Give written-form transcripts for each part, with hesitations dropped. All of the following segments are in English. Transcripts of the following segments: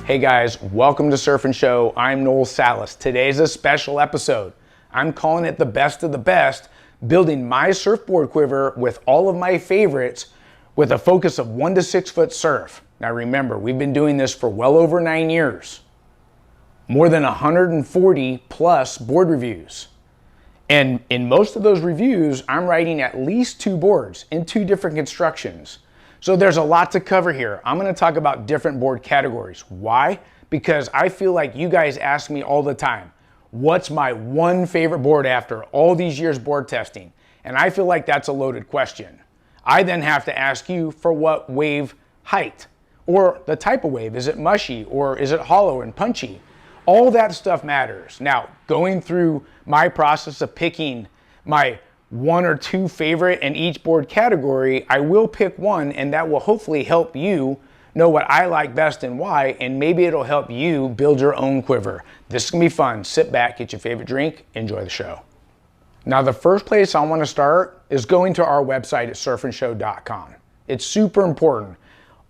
Hey guys, welcome to Surf and Show. I'm Noel Salas. Today's a special episode. I'm calling it the best of the best, building my surfboard quiver with all of my favorites with a focus of 1 to 6 foot surf. Now remember, we've been doing this for well over 9 years. More than 140 plus board reviews. And in most of those reviews, I'm riding at least 2 boards in 2 different constructions. So there's a lot to cover here. I'm gonna talk about different board categories. Why? Because I feel like you guys ask me all the time, what's my one favorite board after all these years board testing? And I feel like that's a loaded question. I then have to ask you for what wave height or the type of wave. Is it mushy or is it hollow and punchy? All that stuff matters. Now, going through my process of picking my 1 or 2 favorite in each board category, I will pick one, and that will hopefully help you know what I like best and why, and maybe it'll help you build your own quiver. This is gonna be fun. Sit back, get your favorite drink, enjoy the show. Now, the first place I wanna start is going to our website at surfandshow.com. It's super important.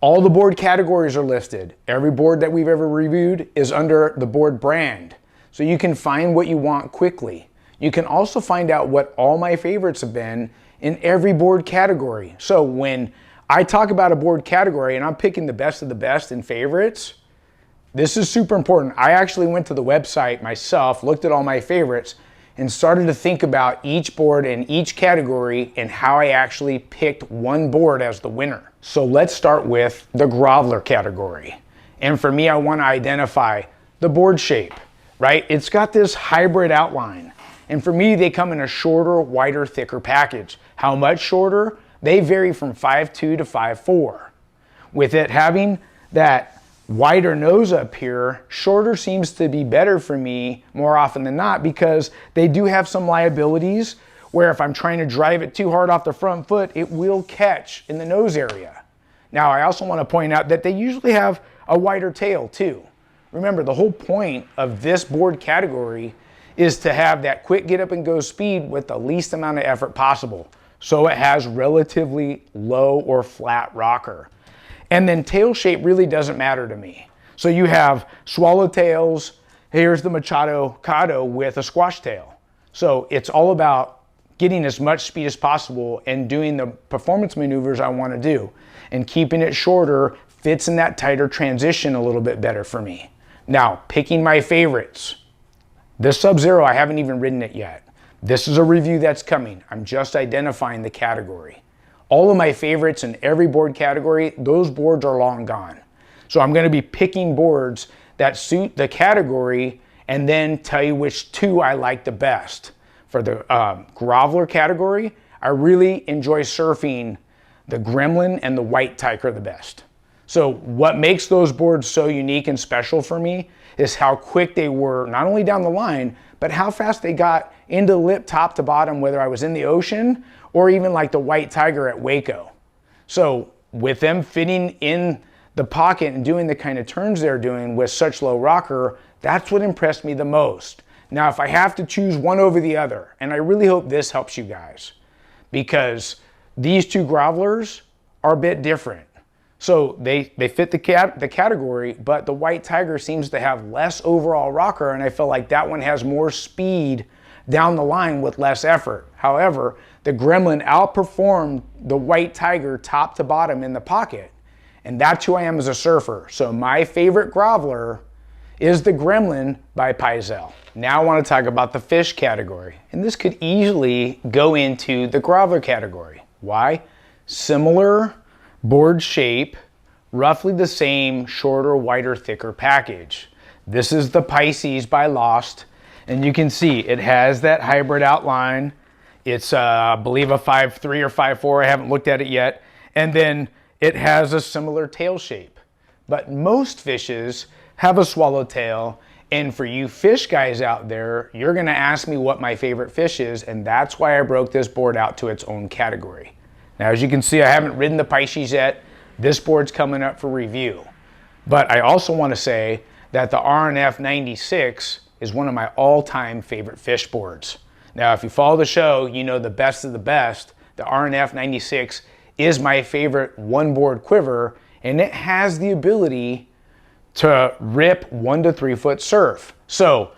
All the board categories are listed. Every board that we've ever reviewed is under the board brand, so you can find what you want quickly. You can also find out what all my favorites have been in every board category. So when I talk about a board category and I'm picking the best of the best in favorites, this is super important. I actually went to the website myself, looked at all my favorites, and started to think about each board in each category and how I actually picked one board as the winner. So let's start with the Groveler category. And for me, I want to identify the board shape, right? It's got this hybrid outline. And for me, they come in a shorter, wider, thicker package. How much shorter? They vary from 5'2" to 5'4". With it having that wider nose up here, shorter seems to be better for me more often than not, because they do have some liabilities where if I'm trying to drive it too hard off the front foot, it will catch in the nose area. Now, I also want to point out that they usually have a wider tail too. Remember, the whole point of this board category is to have that quick get up and go speed with the least amount of effort possible. So it has relatively low or flat rocker. And then tail shape really doesn't matter to me. So you have swallowtails. Here's the Machado Cado with a squash tail. So it's all about getting as much speed as possible and doing the performance maneuvers I want to do. And keeping it shorter fits in that tighter transition a little bit better for me. Now, picking my favorites. This Sub-Zero, I haven't even ridden it yet. This is a review that's coming. I'm just identifying the category. All of my favorites in every board category, those boards are long gone. So I'm gonna be picking boards that suit the category and then tell you which 2 I like the best. For the Groveler category, I really enjoy surfing the Gremlin and the White Tiger the best. So what makes those boards so unique and special for me is how quick they were, not only down the line, but how fast they got into the lip top to bottom, whether I was in the ocean or even like the White Tiger at Waco. So with them fitting in the pocket and doing the kind of turns they're doing with such low rocker, that's what impressed me the most. Now, if I have to choose one over the other, and I really hope this helps you guys, because these 2 Grovelers are a bit different. So they fit the category, but the White Tiger seems to have less overall rocker, and I feel like that one has more speed down the line with less effort. However, the Gremlin outperformed the White Tiger top to bottom in the pocket, and that's who I am as a surfer. So my favorite Groveler is the Gremlin by Pyzel. Now I want to talk about the fish category, and this could easily go into the Groveler category. Why? Similar board shape, roughly the same, shorter, wider, thicker package. This is the Pisces by Lost, and you can see it has that hybrid outline. It's I believe a 5'3" or 5'4", I haven't looked at it yet. And then it has a similar tail shape. But most fishes have a swallowtail, and for you fish guys out there, you're gonna ask me what my favorite fish is, and that's why I broke this board out to its own category. Now, as you can see, I haven't ridden the Pisces yet. This board's coming up for review. But I also want to say that the R&F 96 is one of my all-time favorite fish boards. Now, if you follow the show, you know the best of the best. The R&F 96 is my favorite one-board quiver, and it has the ability to rip 1 to 3 foot surf. So,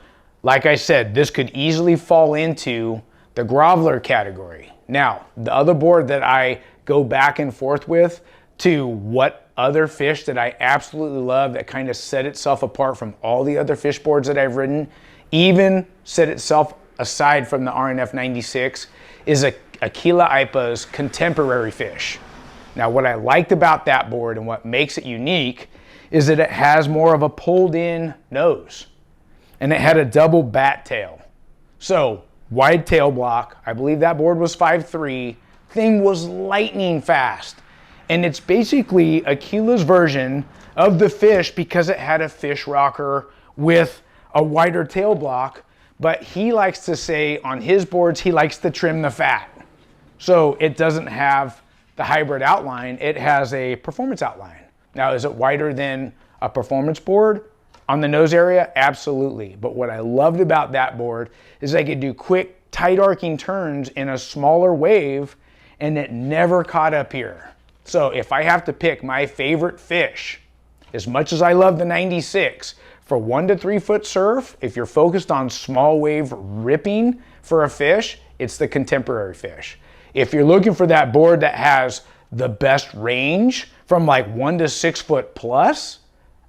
like I said, this could easily fall into the Groveler category. Now, the other board that I go back and forth with to what other fish that I absolutely love that kind of set itself apart from all the other fish boards that I've ridden, even set itself aside from the RNF 96, is Aquila Ipa's Contemporary Fish. Now, what I liked about that board and what makes it unique is that it has more of a pulled in nose, and it had a double bat tail. So wide tail block, I believe that board was 5'3", thing was lightning fast. And it's basically Aquila's version of the fish because it had a fish rocker with a wider tail block, but he likes to say on his boards, he likes to trim the fat. So it doesn't have the hybrid outline, it has a performance outline. Now, is it wider than a performance board on the nose area? Absolutely. But what I loved about that board is I could do quick, tight arcing turns in a smaller wave, and it never caught up here. So if I have to pick my favorite fish, as much as I love the 96, for 1 to 3 foot surf, if you're focused on small wave ripping for a fish, it's the Contemporary Fish. If you're looking for that board that has the best range from like 1 to 6 foot plus,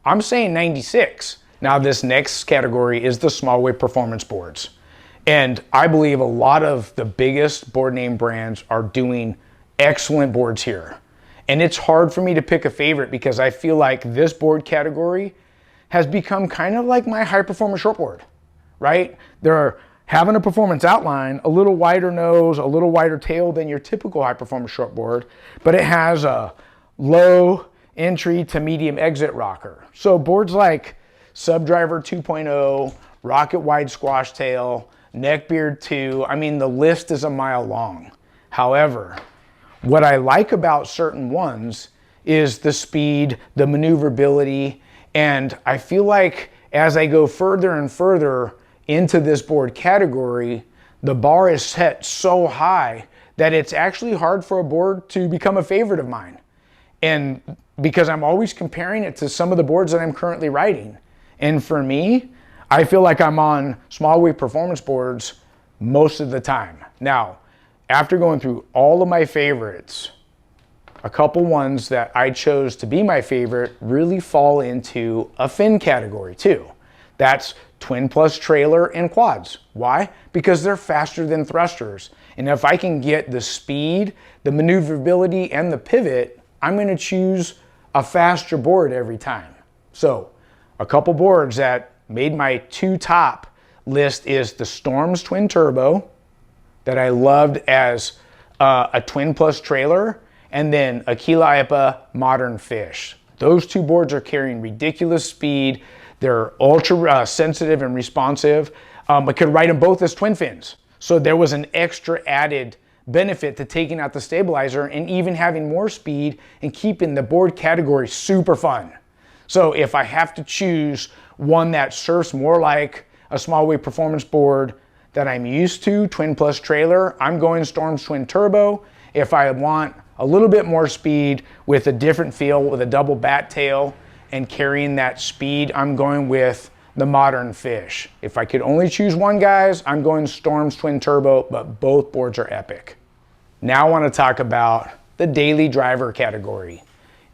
I'm saying 96. Now this next category is the small wave performance boards. And I believe a lot of the biggest board name brands are doing excellent boards here. And it's hard for me to pick a favorite because I feel like this board category has become kind of like my high performance shortboard, right? They're having a performance outline, a little wider nose, a little wider tail than your typical high performance shortboard, but it has a low entry to medium exit rocker. So boards like Subdriver 2.0, Rocket Wide Squash Tail, Neckbeard 2, I mean, the list is a mile long. However, what I like about certain ones is the speed, the maneuverability, and I feel like as I go further and further into this board category, the bar is set so high that it's actually hard for a board to become a favorite of mine. And because I'm always comparing it to some of the boards that I'm currently riding. And for me, I feel like I'm on small wave performance boards most of the time. Now, after going through all of my favorites, a couple ones that I chose to be my favorite really fall into a fin category too. That's twin plus trailer and quads. Why? Because they're faster than thrusters. And if I can get the speed, the maneuverability, and the pivot, I'm gonna choose a faster board every time. So a couple boards that made my 2 top list is the Storms Twin Turbo that I loved as a twin plus trailer, and then Aquila Ipa Modern Fish. Those 2 boards are carrying ridiculous speed. They're ultra sensitive and responsive. I could ride them both as twin fins. So there was an extra added benefit to taking out the stabilizer and even having more speed and keeping the board category super fun. So if I have to choose one that surfs more like a small wave performance board that I'm used to, twin plus trailer, I'm going Storms Twin Turbo. If I want a little bit more speed with a different feel with a double bat tail and carrying that speed, I'm going with the Modern Fish. If I could only choose one, guys, I'm going Storms Twin Turbo, but both boards are epic. Now I want to talk about the daily driver category.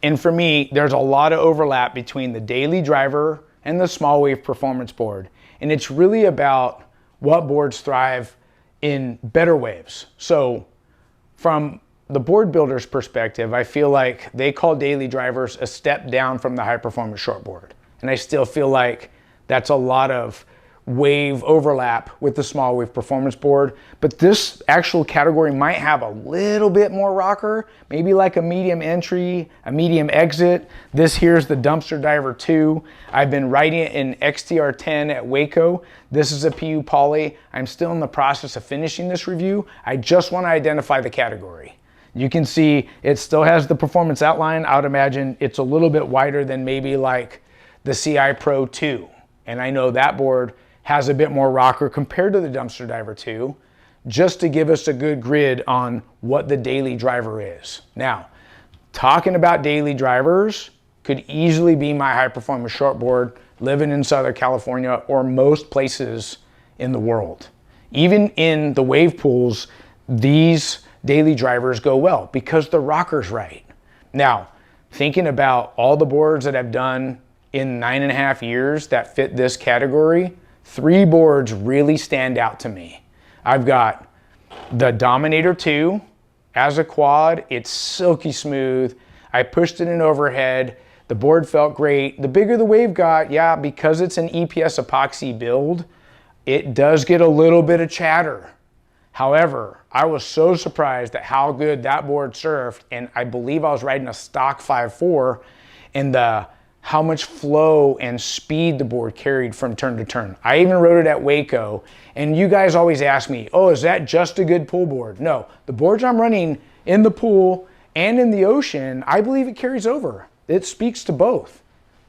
And for me, there's a lot of overlap between the daily driver and the small wave performance board. And it's really about what boards thrive in better waves. So from the board builder's perspective, I feel like they call daily drivers a step down from the high performance shortboard. And I still feel like that's a lot of wave overlap with the small wave performance board, but this actual category might have a little bit more rocker, maybe like a medium entry, a medium exit. This here's the Dumpster Diver 2. I've been riding it in XTR10 at Waco. This is a PU Poly. I'm still in the process of finishing this review. I just want to identify the category. You can see it still has the performance outline. I would imagine it's a little bit wider than maybe like the CI Pro 2. And I know that board has a bit more rocker compared to the Dumpster Diver 2, just to give us a good grid on what the daily driver is. Now, talking about daily drivers, could easily be my high performance shortboard living in Southern California or most places in the world. Even in the wave pools, these daily drivers go well because the rocker's right. Now, thinking about all the boards that I've done in 9.5 years that fit this category, 3 boards really stand out to me. I've got the Dominator 2 as a quad. It's silky smooth. I pushed it in overhead. The board felt great. The bigger the wave got, yeah, because it's an EPS epoxy build, it does get a little bit of chatter. However, I was so surprised at how good that board surfed, and I believe I was riding a stock 5.4, and how much flow and speed the board carried from turn to turn. I even rode it at Waco, and you guys always ask me, oh, is that just a good pool board? No, the boards I'm running in the pool and in the ocean, I believe it carries over. It speaks to both,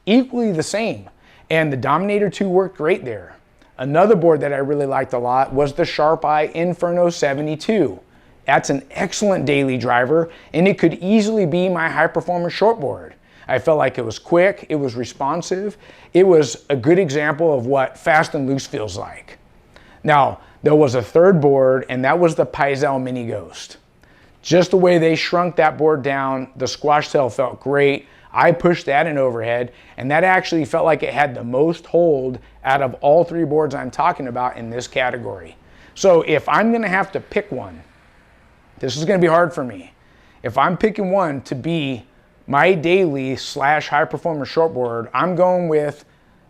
equally the same. And the Dominator 2 worked great there. Another board that I really liked a lot was the Sharp Eye Inferno 72. That's an excellent daily driver, and it could easily be my high performance shortboard. I felt like it was quick, it was responsive, it was a good example of what fast and loose feels like. Now, there was a third board, and that was the Paizel Mini Ghost. Just the way they shrunk that board down, the squash tail felt great. I pushed that in overhead, and that actually felt like it had the most hold out of all 3 boards I'm talking about in this category. So if I'm gonna have to pick one, this is gonna be hard for me. If I'm picking one to be my daily / high performance shortboard, I'm going with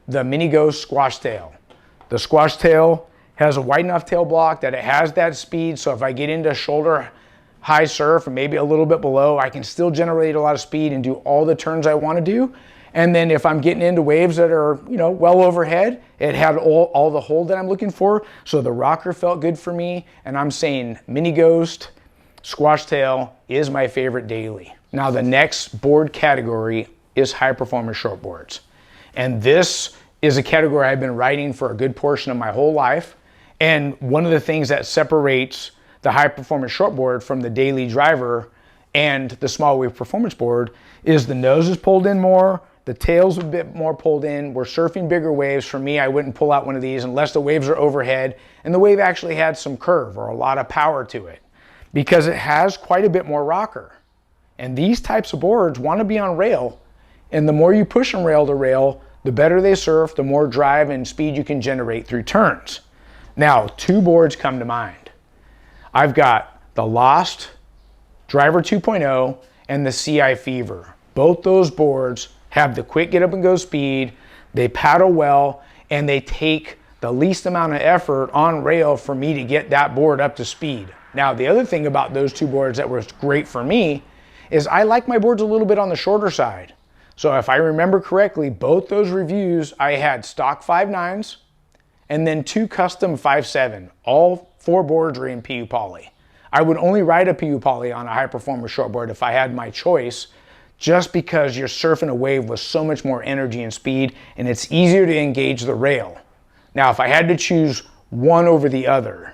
the Mini Ghost squash tail. The squash tail has a wide enough tail block that it has that speed, so if I get into shoulder high surf and maybe a little bit below, I can still generate a lot of speed and do all the turns I want to do. And then if I'm getting into waves that are, well overhead, it had all the hold that I'm looking for. So the rocker felt good for me, and I'm saying Mini Ghost squash tail is my favorite daily. Now the next board category is high performance shortboards. And this is a category I've been riding for a good portion of my whole life. And one of the things that separates the high performance shortboard from the daily driver and the small wave performance board is the nose is pulled in more, the tail's a bit more pulled in. We're surfing bigger waves. For me, I wouldn't pull out one of these unless the waves are overhead and the wave actually had some curve or a lot of power to it, because it has quite a bit more rocker. And these types of boards want to be on rail, and the more you push them rail to rail, the better they surf, the more drive and speed you can generate through turns. Now, 2 boards come to mind. I've got the Lost Driver 2.0 and the CI Fever. Both those boards have the quick get up and go speed, they paddle well, and they take the least amount of effort on rail for me to get that board up to speed. Now, the other thing about those 2 boards that was great for me is I like my boards a little bit on the shorter side. So if I remember correctly, both those reviews, I had stock 5.9s and then 2 custom 5.7. All 4 boards are in PU poly. I would only ride a PU poly on a high performance shortboard if I had my choice, just because you're surfing a wave with so much more energy and speed, and it's easier to engage the rail. Now, if I had to choose one over the other,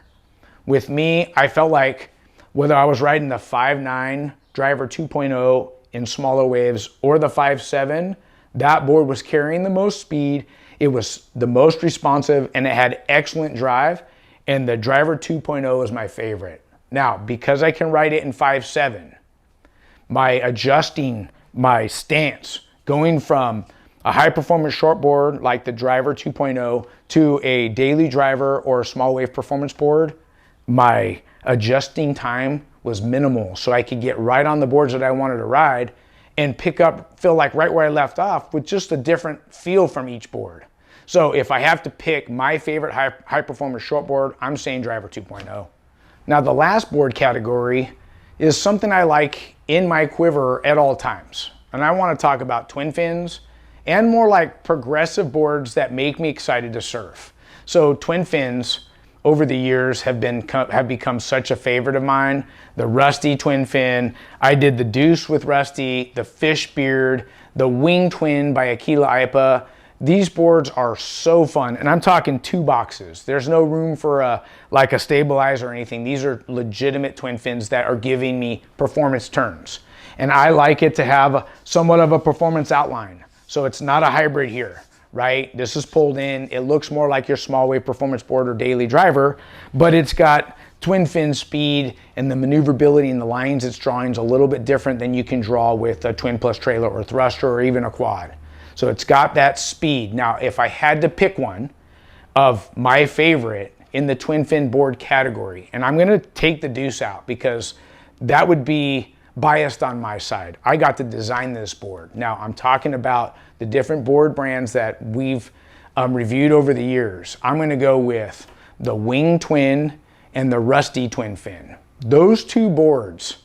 with me, I felt like whether I was riding the 5.9 Driver 2.0 in smaller waves or the 5.7, that board was carrying the most speed, it was the most responsive, and it had excellent drive, and the Driver 2.0 is my favorite. Now, because I can ride it in 5.7, my adjusting my stance, going from a high performance shortboard like the Driver 2.0 to a daily driver or a small wave performance board, my adjusting time was minimal, so I could get right on the boards that I wanted to ride and feel like right where I left off with just a different feel from each board. So if I have to pick my favorite high performance shortboard, I'm saying Driver 2.0. Now the last board category is something I like in my quiver at all times. And I want to talk about twin fins and more like progressive boards that make me excited to surf. So twin fins over the years have become such a favorite of mine. The Rusty twin fin, I did the Deuce with Rusty, the Fish Beard, the Wing Twin by Aquila Ipa, These boards are so fun, and I'm talking 2 boxes. There's no room for like a stabilizer or anything. These are legitimate twin fins that are giving me performance turns. And I like it to have somewhat of a performance outline. So it's not a hybrid here, right? This is pulled in. It looks more like your small wave performance board or daily driver, but it's got twin fin speed, and the maneuverability and the lines it's drawing is a little bit different than you can draw with a twin plus trailer or thruster or even a quad. So it's got that speed. Now, if I had to pick one of my favorite in the twin fin board category, and I'm gonna take the Deuce out because that would be biased on my side. I got to design this board. Now, I'm talking about the different board brands that we've reviewed over the years. I'm gonna go with the Wing Twin and the Rusty Twin Fin. Those 2 boards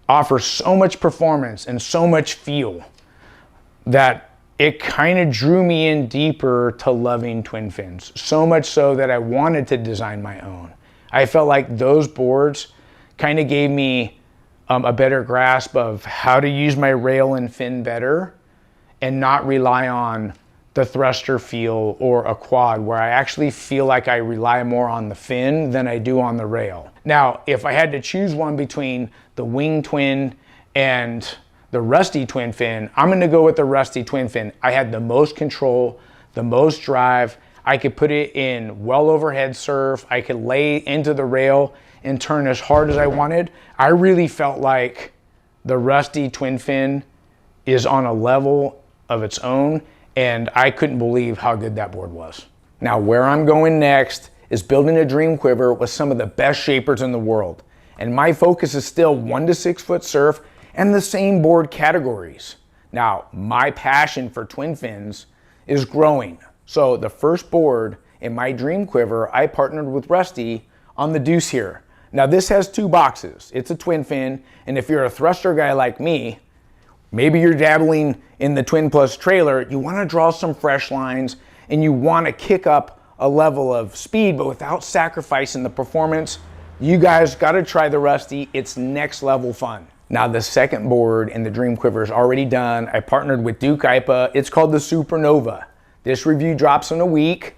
offer so much performance and so much feel that it kind of drew me in deeper to loving twin fins. So much so that I wanted to design my own. I felt like those boards kind of gave me a better grasp of how to use my rail and fin better and not rely on the thruster feel or a quad, where I actually feel like I rely more on the fin than I do on the rail. Now, if I had to choose one between the Wing Twin and the Rusty Twin Fin, I'm gonna go with the Rusty Twin Fin. I had the most control, the most drive. I could put it in well overhead surf. I could lay into the rail and turn as hard as I wanted. I really felt like the Rusty Twin Fin is on a level of its own, and I couldn't believe how good that board was. Now, where I'm going next is building a dream quiver with some of the best shapers in the world. And my focus is still 1 to 6 foot surf and the same board categories. Now, my passion for twin fins is growing. So the first board in my dream quiver, I partnered with Rusty on the Deuce here. Now this has 2 boxes. It's a twin fin, and if you're a thruster guy like me, maybe you're dabbling in the twin plus trailer, you wanna draw some fresh lines and you wanna kick up a level of speed, but without sacrificing the performance, you guys gotta try the Rusty. It's next level fun. Now the second board in the Dream Quiver is already done. I partnered with Duke IPA. It's called the Supernova. This review drops in a week,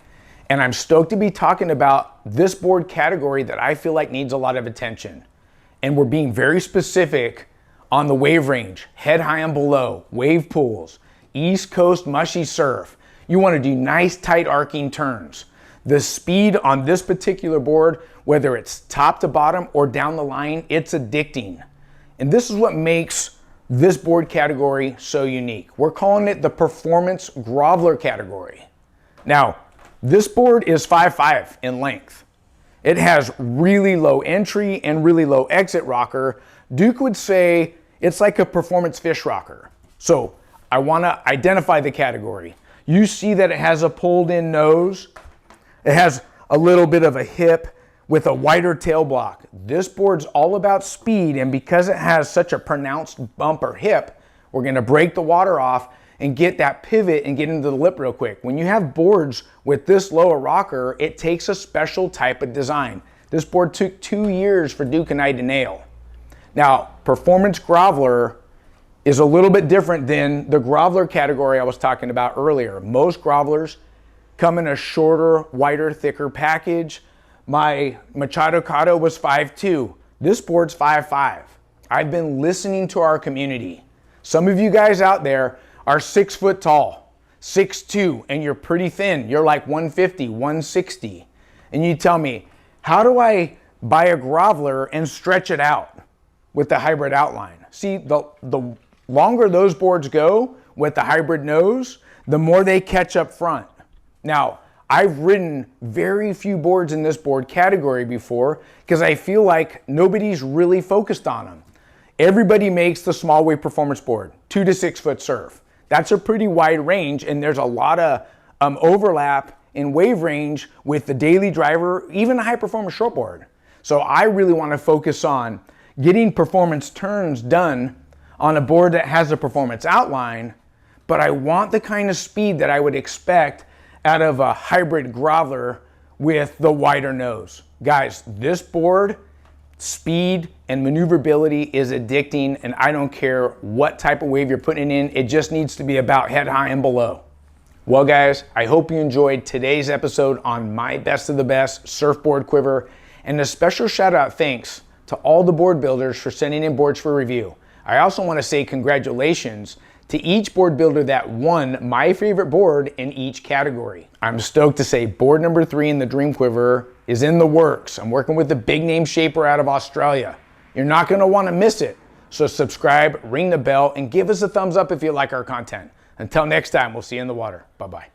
and I'm stoked to be talking about this board category that I feel like needs a lot of attention. And we're being very specific on the wave range, head high and below, wave pools, East Coast mushy surf. You wanna do nice tight arcing turns. The speed on this particular board, whether it's top to bottom or down the line, it's addicting. And this is what makes this board category so unique. We're calling it the Performance Groveler category. Now, this board is 5'5" in length. It has really low entry and really low exit rocker. Duke would say it's like a performance fish rocker. So I wanna identify the category. You see that it has a pulled in nose. It has a little bit of a hip with a wider tail block. This board's all about speed, and because it has such a pronounced bump or hip, we're gonna break the water off and get that pivot and get into the lip real quick. When you have boards with this low a rocker, it takes a special type of design. This board took 2 years for Duke and I to nail. Now, Performance Groveler is a little bit different than the Groveler category I was talking about earlier. Most Grovelers come in a shorter, wider, thicker package. My Machado Cotto was 5'2". This board's 5'5". I've been listening to our community. Some of you guys out there are 6 foot tall, 6'2", and you're pretty thin. You're like 150, 160. And you tell me, how do I buy a Groveler and stretch it out with the hybrid outline? See, the longer those boards go with the hybrid nose, the more they catch up front. Now, I've ridden very few boards in this board category before because I feel like nobody's really focused on them. Everybody makes the small wave performance board, 2 to 6 foot surf. That's a pretty wide range, and there's a lot of overlap in wave range with the daily driver, even a high performance shortboard. So I really want to focus on getting performance turns done on a board that has a performance outline, but I want the kind of speed that I would expect out of a hybrid Groveler with the wider nose. Guys, this board, speed and maneuverability is addicting, and I don't care what type of wave you're putting in, it just needs to be about head high and below. Well guys, I hope you enjoyed today's episode on my best of the best surfboard quiver, and a special shout out thanks to all the board builders for sending in boards for review. I also want to say congratulations to each board builder that won my favorite board in each category. I'm stoked to say board number 3 in the Dream Quiver is in the works. I'm working with a big name shaper out of Australia. You're not going to want to miss it. So subscribe, ring the bell, and give us a thumbs up if you like our content. Until next time, we'll see you in the water. Bye-bye.